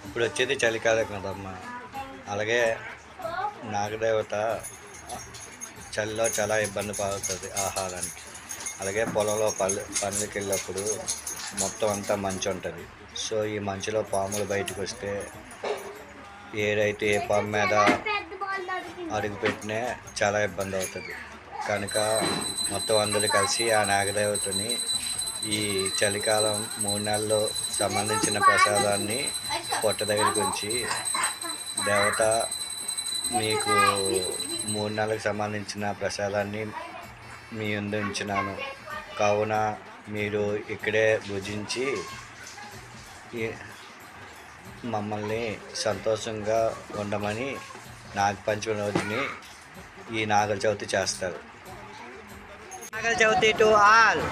ఇప్పుడు వచ్చేది చలికాలం కదమ్మా. అలాగే నాగదేవత చలిలో చాలా ఇబ్బంది పడుతుంది ఆహారానికి. అలాగే పొలంలో పనులకి వెళ్ళినప్పుడు మొత్తం అంతా మంచు ఉంటుంది. సో ఈ మంచులో పాములు బయటకు వస్తే ఏదైతే ఏ పాము మీద అడుగు పెట్టినా చాలా ఇబ్బంది అవుతుంది. కనుక మొత్తం అందరూ కలిసి ఆ నాగదేవతని ఈ చలికాలం 3 నెలల్లో సంబంధించిన ప్రసాదాన్ని పొట్ట దగ్గరికి ఉంచి, దేవత మీకు 3 నెలలకు సంబంధించిన ప్రసాదాన్ని మీ ముందు ఉంచినాను కావున మీరు ఇక్కడే భుజించి మమ్మల్ని సంతోషంగా ఉండమని నాగపంచమి రోజుని ఈ నాగల చవితి చేస్తారు. నాగల చవితి టు ఆల్.